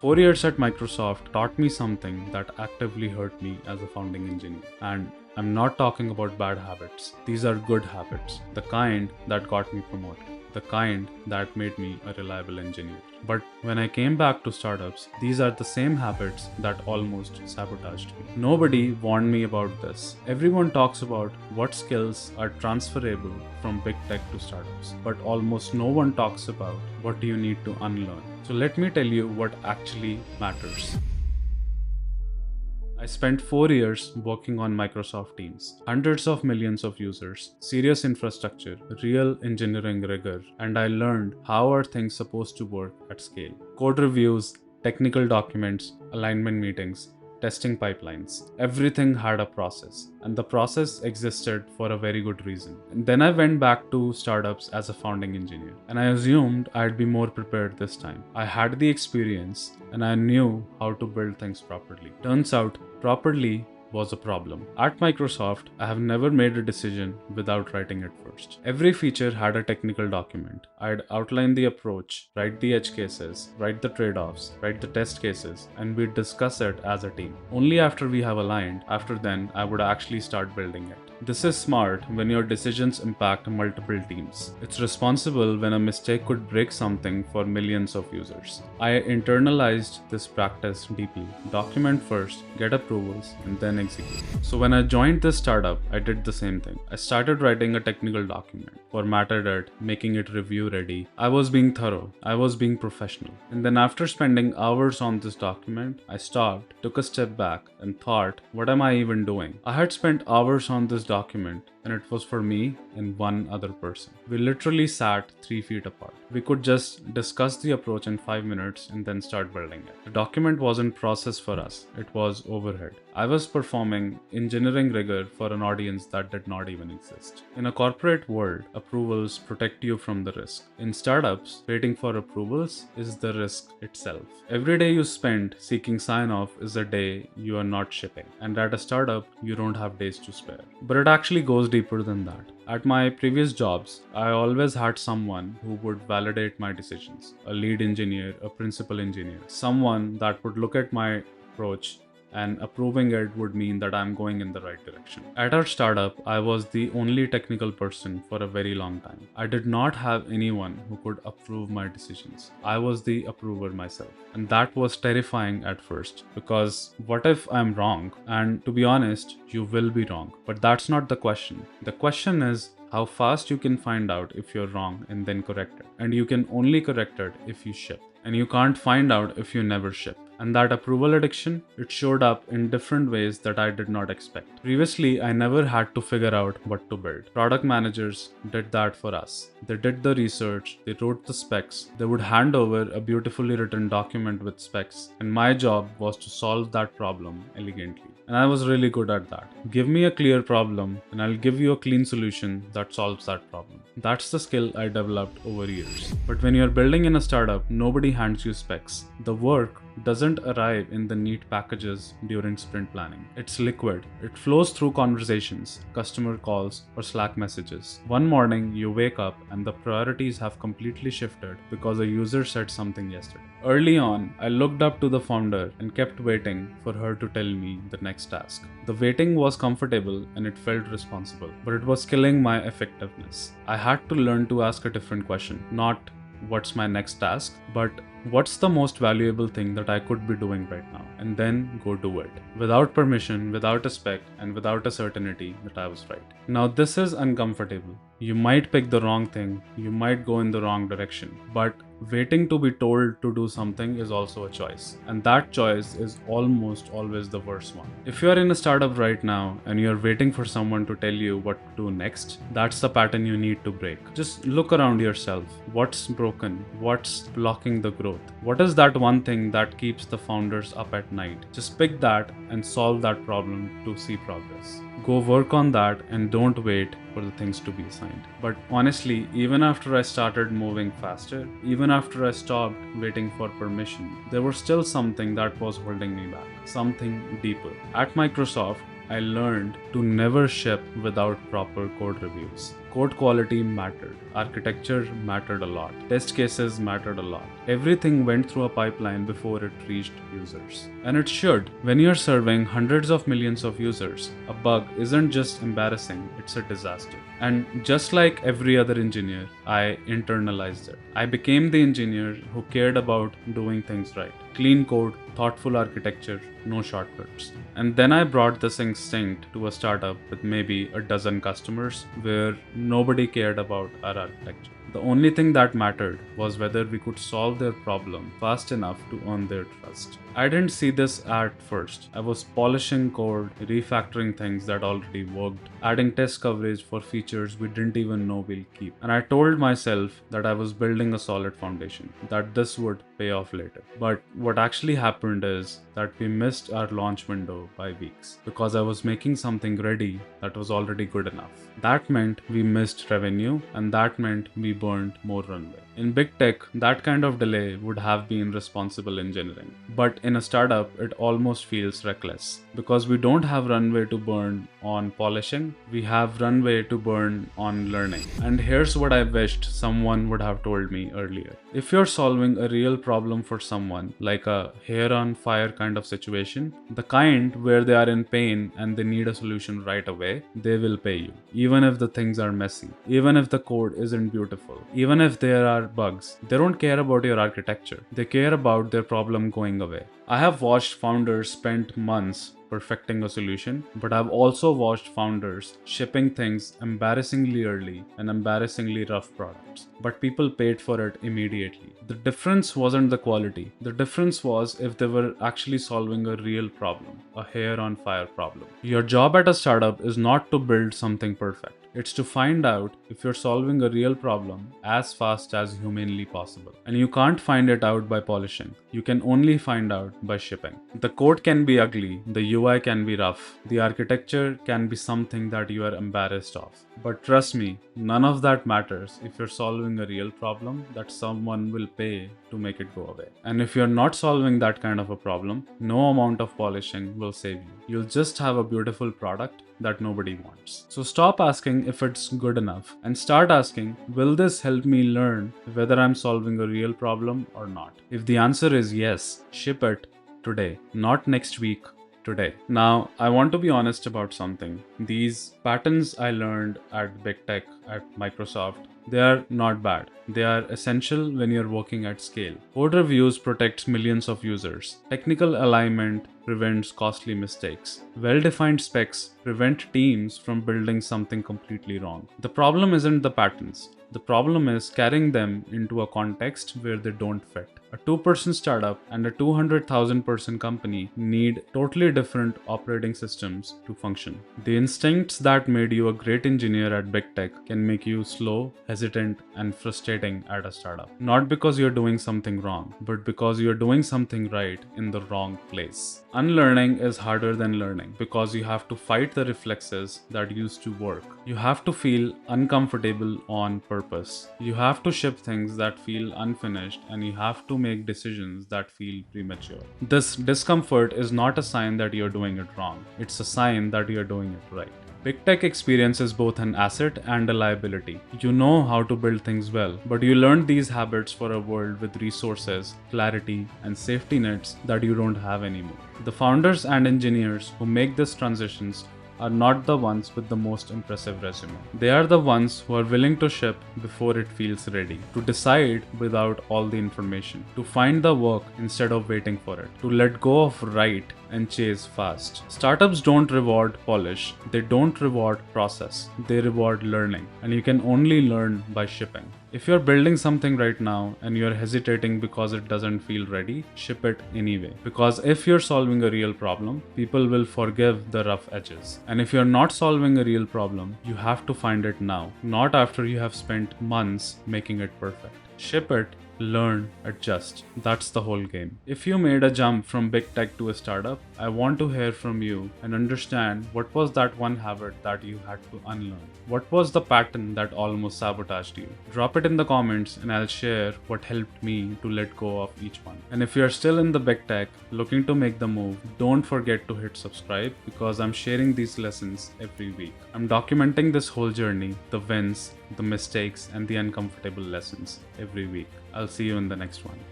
4 years at Microsoft taught me something that actively hurt me as a founding engineer. And I'm not talking about bad habits. These are good habits, the kind that got me promoted, the kind that made me a reliable engineer. But when I came back to startups, these are the same habits that almost sabotaged me. Nobody warned me about this. Everyone talks about what skills are transferable from big tech to startups, but almost no one talks about what do you need to unlearn. So let me tell you what actually matters. I spent 4 years working on Microsoft Teams, hundreds of millions of users, serious infrastructure, real engineering rigor, and I learned how are things supposed to work at scale. Code reviews, technical documents, alignment meetings, testing pipelines. Everything had a process, and the process existed for a very good reason. And then I went back to startups as a founding engineer, and I assumed I'd be more prepared this time. I had the experience, and I knew how to build things properly. Turns out, properly was a problem. At Microsoft, I have never made a decision without writing it first. Every feature had a technical document. I'd outline the approach, write the edge cases, write the trade-offs, write the test cases, and we'd discuss it as a team. Only after we have aligned, after then, I would actually start building it. This is smart when your decisions impact multiple teams. It's responsible when a mistake could break something for millions of users. I internalized this practice deeply. Document first, get approvals, and then execute. So when I joined this startup, I did the same thing. I started writing a technical document, formatted it, making it review ready. I was being thorough. I was being professional. And then after spending hours on this document, I stopped, took a step back, and thought, what am I even doing? I had spent hours on this document, and it was for me and one other person. We literally sat 3 feet apart. We could just discuss the approach in 5 minutes and then start building it. The document wasn't process for us, it was overhead. I was performing engineering rigor for an audience that did not even exist. In a corporate world, approvals protect you from the risk. In startups, waiting for approvals is the risk itself. Every day you spend seeking sign-off is a day you are not shipping. And at a startup, you don't have days to spare. But it actually goes deeper than that. At my previous jobs, I always had someone who would validate my decisions. A lead engineer, a principal engineer, someone that would look at my approach and approving it would mean that I'm going in the right direction. At our startup, I was the only technical person for a very long time. I did not have anyone who could approve my decisions. I was the approver myself. And that was terrifying at first because what if I'm wrong? And to be honest, you will be wrong. But that's not the question. The question is, how fast you can find out if you're wrong and then correct it. And you can only correct it if you ship. And you can't find out if you never ship. And that approval addiction, it showed up in different ways that I did not expect. Previously, I never had to figure out what to build. Product managers did that for us. They did the research, they wrote the specs, they would hand over a beautifully written document with specs, and my job was to solve that problem elegantly. And I was really good at that. Give me a clear problem, and I'll give you a clean solution that solves that problem. That's the skill I developed over years. But when you're building in a startup, nobody hands you specs. The work doesn't arrive in the neat packages during sprint planning. It's liquid. It flows through conversations, customer calls, or Slack messages. One morning, you wake up and the priorities have completely shifted because a user said something yesterday. Early on, I looked up to the founder and kept waiting for her to tell me the next task. The waiting was comfortable and it felt responsible, but it was killing my effectiveness. I had to learn to ask a different question, not what's my next task, but what's the most valuable thing that I could be doing right now, and then go do it. Without permission, without a spec, and without a certainty that I was right. Now this is uncomfortable. You might pick the wrong thing, you might go in the wrong direction, but waiting to be told to do something is also a choice. And that choice is almost always the worst one. If you are in a startup right now and you are waiting for someone to tell you what to do next, that's the pattern you need to break. Just look around yourself. What's broken? What's blocking the growth? What is that one thing that keeps the founders up at night? Just pick that and solve that problem to see progress. Go work on that and don't wait for the things to be assigned. But honestly, even after I started moving faster, even after I stopped waiting for permission, there was still something that was holding me back, something deeper. At Microsoft, I learned to never ship without proper code reviews. Code quality mattered. Architecture mattered a lot. Test cases mattered a lot. Everything went through a pipeline before it reached users. And it should. When you're serving hundreds of millions of users, a bug isn't just embarrassing, it's a disaster. And just like every other engineer, I internalized it. I became the engineer who cared about doing things right. Clean code, thoughtful architecture, no shortcuts. And then I brought this instinct to a startup with maybe a dozen customers where nobody cared about our architecture. The only thing that mattered was whether we could solve their problem fast enough to earn their trust. I didn't see this at first. I was polishing code, refactoring things that already worked, adding test coverage for features we didn't even know we'll keep. And I told myself that I was building a solid foundation, that this would pay off later. But what actually happened is that we missed our launch window by weeks because I was making something ready that was already good enough. That meant we missed revenue, and that meant we burned more runway. In big tech, that kind of delay would have been responsible engineering. But in a startup, it almost feels reckless because we don't have runway to burn on polishing, we have runway to burn on learning. And here's what I wished someone would have told me earlier. If you're solving a real problem for someone, like a hair on fire kind of situation, the kind where they are in pain and they need a solution right away, they will pay you. Even if the things are messy, even if the code isn't beautiful, even if there are bugs, they don't care about your architecture. They care about their problem going away. I have watched founders spend months perfecting a solution, but I've also watched founders shipping things embarrassingly early and embarrassingly rough products. But people paid for it immediately. The difference wasn't the quality. The difference was if they were actually solving a real problem, a hair on fire problem. Your job at a startup is not to build something perfect. It's to find out if you're solving a real problem as fast as humanly possible. And you can't find it out by polishing. You can only find out by shipping. The code can be ugly, the UI can be rough, the architecture can be something that you are embarrassed of. But trust me, none of that matters if you're solving a real problem that someone will pay to make it go away. And if you're not solving that kind of a problem, no amount of polishing will save you. You'll just have a beautiful product that nobody wants. So stop asking if it's good enough and start asking, will this help me learn whether I'm solving a real problem or not? If the answer is yes, ship it today, not next week, today. Now, I want to be honest about something. These patterns I learned at Big Tech, at Microsoft, they are not bad. They are essential when you're working at scale. Code reviews protects millions of users. Technical alignment prevents costly mistakes. Well-defined specs prevent teams from building something completely wrong. The problem isn't the patterns. The problem is carrying them into a context where they don't fit. A 2-person startup and a 200,000 person company need totally different operating systems to function. The instincts that made you a great engineer at Big Tech can make you slow, hesitant, and frustrating at a startup. Not because you're doing something wrong, but because you're doing something right in the wrong place. Unlearning is harder than learning because you have to fight the reflexes that used to work. You have to feel uncomfortable on purpose. You have to ship things that feel unfinished, and you have to make decisions that feel premature. This discomfort is not a sign that you're doing it wrong. It's a sign that you're doing it right. Big Tech experience is both an asset and a liability. You know how to build things well, but you learned these habits for a world with resources, clarity, and safety nets that you don't have anymore. The founders and engineers who make these transitions are not the ones with the most impressive resume. They are the ones who are willing to ship before it feels ready, to decide without all the information, to find the work instead of waiting for it, to let go of right and chase fast. Startups don't reward polish, they don't reward process, they reward learning, and you can only learn by shipping. If you're building something right now and you're hesitating because it doesn't feel ready, ship it anyway. Because if you're solving a real problem, people will forgive the rough edges. And if you're not solving a real problem, you have to find it now, not after you have spent months making it perfect. Ship it learn, adjust. That's the whole game. If you made a jump from big tech to a startup, I want to hear from you and understand what was that one habit that you had to unlearn. What was the pattern that almost sabotaged you? Drop it in the comments and I'll share what helped me to let go of each one. And if you're still in the big tech, looking to make the move, don't forget to hit subscribe because I'm sharing these lessons every week. I'm documenting this whole journey, the wins, the mistakes, and the uncomfortable lessons every week. I'll see you in the next one.